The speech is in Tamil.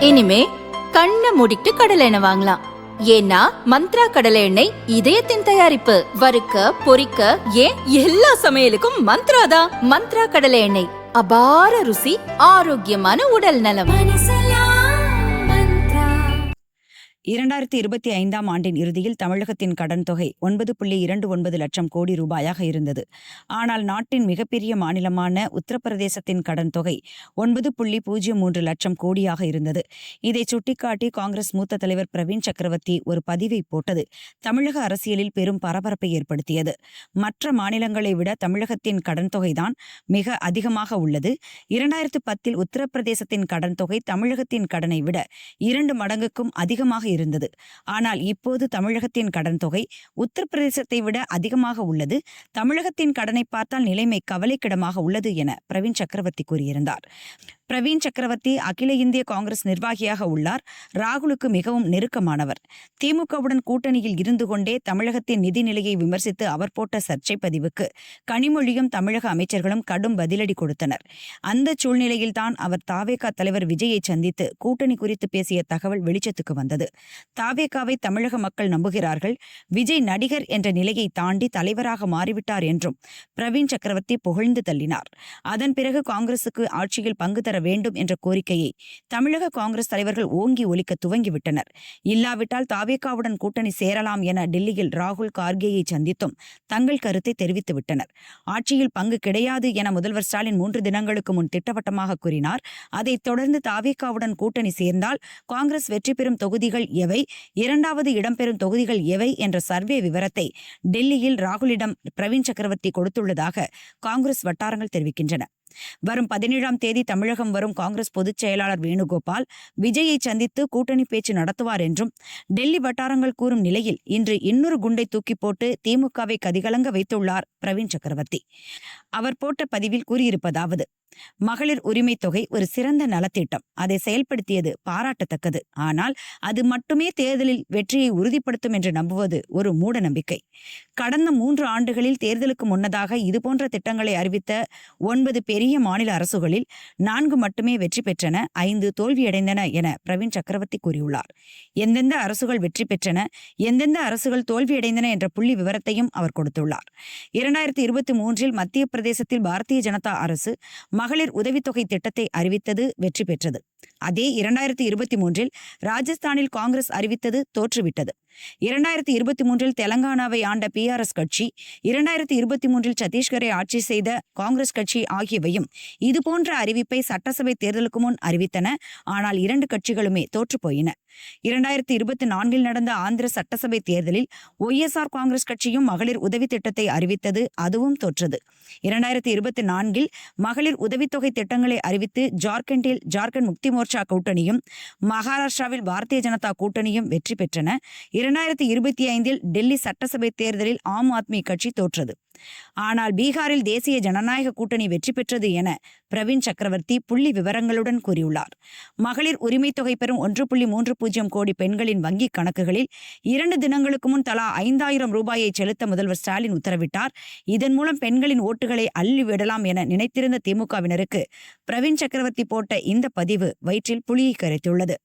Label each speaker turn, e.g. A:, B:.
A: இனிமே கண்ணை மூடிட்டு கடலை எண்ணெய் வாங்கலாம். ஏன்னா மந்த்ரா கடலை எண்ணெய் இதயத்தின் தயாரிப்பு. வறுக்க பொரிக்க ஏன் எல்லா சமையலுக்கும் மந்த்ரா தான். மந்த்ரா கடலை எண்ணெய், அபார ருசி, ஆரோக்கியமான உடல் நலம்.
B: 2025ஆம் ஆண்டின் இறுதியில் தமிழகத்தின் கடன் தொகை 9.29 லட்சம் கோடி ரூபாயாக இருந்தது. ஆனால் நாட்டின் மிகப்பெரிய மாநிலமான உத்தரப்பிரதேசத்தின் கடன் தொகை 9.03 லட்சம் கோடியாக இருந்தது. இதை சுட்டிக்காட்டி காங்கிரஸ் மூத்த தலைவர் பிரவீன் சக்கரவர்த்தி ஒரு பதிவை போட்டது தமிழக அரசியலில் பெரும் பரபரப்பை ஏற்படுத்தியது. மற்ற மாநிலங்களை விட தமிழகத்தின் கடன் தொகைதான் மிக அதிகமாக உள்ளது. 2010இல் உத்தரப்பிரதேசத்தின் கடன் தொகை தமிழகத்தின் கடனை விட 2 மடங்குக்கும் அதிகமாக இருந்தது. ஆனால் இப்போது தமிழகத்தின் கடன் தொகை உத்தரப்பிரதேசத்தை விட அதிகமாக உள்ளது. தமிழகத்தின் கடனை பார்த்தால் நிலைமை கவலைக்கிடமாக உள்ளது என பிரவீன் சக்கரவர்த்தி கூறியிருந்தார். பிரவீன் சக்கரவர்த்தி அகில இந்திய காங்கிரஸ் நிர்வாகியாக உள்ளார். ராகுலுக்கு மிகவும் நெருக்கமானவர். திமுகவுடன் கூட்டணியில் இருந்து கொண்டே தமிழகத்தின் நிதி நிலையை விமர்சித்து அவர் போட்ட சர்ச்சை பதிவுக்கு கனிமொழியும் தமிழக அமைச்சர்களும் கடும் பதிலடி கொடுத்தனர். அந்த சூழ்நிலையில்தான் அவர் தாவேகா தலைவர் விஜயை சந்தித்து கூட்டணி குறித்து பேசிய தகவல் வெளிச்சத்துக்கு வந்தது. தாவேகாவை தமிழக மக்கள் நம்புகிறார்கள். விஜய் நடிகர் என்ற நிலையை தாண்டி தலைவராக மாறிவிட்டார் என்றும் பிரவீன் சக்கரவர்த்தி புகழ்ந்து தள்ளினார். அதன் பிறகு காங்கிரசுக்கு ஆட்சியில் பங்கு தர வேண்டும் என்ற கோரிக்கையை தமிழக காங்கிரஸ் தலைவர்கள் ஓங்கி ஒலிக்க துவங்கிவிட்டனர். இல்லாவிட்டால் தாவேகாவுடன் கூட்டணி சேரலாம் என டெல்லியில் ராகுல் கார்கேயை சந்தித்தும் தங்கள் கருத்தை தெரிவித்துவிட்டனர். ஆட்சியில் பங்கு கிடையாது என முதல்வர் ஸ்டாலின் 3 தினங்களுக்கு முன் திட்டவட்டமாக கூறினார். அதைத் தொடர்ந்து தாவேகாவுடன் கூட்டணி சேர்ந்தால் காங்கிரஸ் வெற்றி பெறும் தொகுதிகள் எவை, 2வது இடம்பெறும் தொகுதிகள் எவை என்ற சர்வே விவரத்தை டெல்லியில் ராகுலிடம் பிரவீன் சக்கரவர்த்தி கொடுத்துள்ளதாக காங்கிரஸ் வட்டாரங்கள் தெரிவிக்கின்றன. வரும் 17ஆம் தேதி தமிழகம் வரும் காங்கிரஸ் பொதுச் செயலாளர் வேணுகோபால் விஜயை சந்தித்து கூட்டணி பேச்சு நடத்துவார் என்றும் டெல்லி வட்டாரங்கள் கூறும் நிலையில் இன்று இன்னொரு குண்டை தூக்கி போட்டு திமுகவை கதிகலங்க வைத்துள்ளார் பிரவீன் சக்கரவர்த்தி. அவர் போட்ட பதிவில் கூறியிருப்பதாவது: மகளிர் உரிமை தொகை ஒரு சிறந்த நலத்திட்டம். அதை செயல்படுத்தியது பாராட்டத்தக்கது. ஆனால் அது மட்டுமே தேர்தலில் வெற்றியை உறுதிப்படுத்தும் என்று நம்புவது ஒரு மூட நம்பிக்கை. கடந்த 3 ஆண்டுகளில் தேர்தலுக்கு முன்னதாக இதுபோன்ற திட்டங்களை அறிவித்த 9 பெரிய மாநில அரசுகளில் 4 மட்டுமே வெற்றி பெற்றன, 5 தோல்வியடைந்தன என பிரவீன் சக்கரவர்த்தி கூறியுள்ளார். எந்தெந்த அரசுகள் வெற்றி பெற்றன, எந்தெந்த அரசுகள் தோல்வியடைந்தன என்ற புள்ளி விவரத்தையும் அவர் கொடுத்துள்ளார். 2023இல் மத்திய பிரதேசத்தில் பாரதிய ஜனதா அரசு மகளிர் உதவித்தொகை திட்டத்தை அறிவித்தது, வெற்றி பெற்றது. அதே 2023இல் ராஜஸ்தானில் காங்கிரஸ் அறிவித்தது, தோற்றுவிட்டது. 2023இல் தெலங்கானாவை ஆண்ட PRS கட்சி, 2023இல் சத்தீஸ்கரை ஆட்சி செய்த காங்கிரஸ் கட்சி ஆகியவையும் இதுபோன்ற அறிவிப்பை சட்டசபை தேர்தலுக்கு முன் அறிவித்தன. ஆனால் 2 கட்சிகளுமே தோற்றுப்போயின. 2024இல் நடந்த ஆந்திர சட்டசபை தேர்தலில் OSR காங்கிரஸ் கட்சியும் மகளிர் உதவி திட்டத்தை அறிவித்தது, அதுவும் தோற்றது. 2024இல் மகளிர் உதவித்தொகை திட்டங்களை அறிவித்து ஜார்க்கண்டில் ஜார்க்கண்ட் முக்தி மோர்ச்சா கூட்டணியும் மகாராஷ்டிராவில் பாரதிய ஜனதா கூட்டணியும் வெற்றி பெற்றன. 2025இல் டெல்லி சட்டசபை தேர்தலில் ஆம் ஆத்மி கட்சி தோற்றது. ஆனால் பீகாரில் தேசிய ஜனநாயக கூட்டணி வெற்றி பெற்றது என பிரவீன் சக்கரவர்த்தி புள்ளி விவரங்களுடன் கூறியுள்ளார். மகளிர் உரிமை தொகை பெறும் 1.30 கோடி பெண்களின் வங்கிக் கணக்குகளில் 2 தினங்களுக்கு முன் தலா 5000 ரூபாயை செலுத்த முதல்வர் ஸ்டாலின் உத்தரவிட்டார். இதன் மூலம் பெண்களின் ஓட்டுகளை அள்ளி விடலாம் என நினைத்திருந்த திமுகவினருக்கு பிரவீன் சக்கரவர்த்தி போட்ட இந்த பதிவு வயிற்றில் புளியை கரைத்துள்ளது.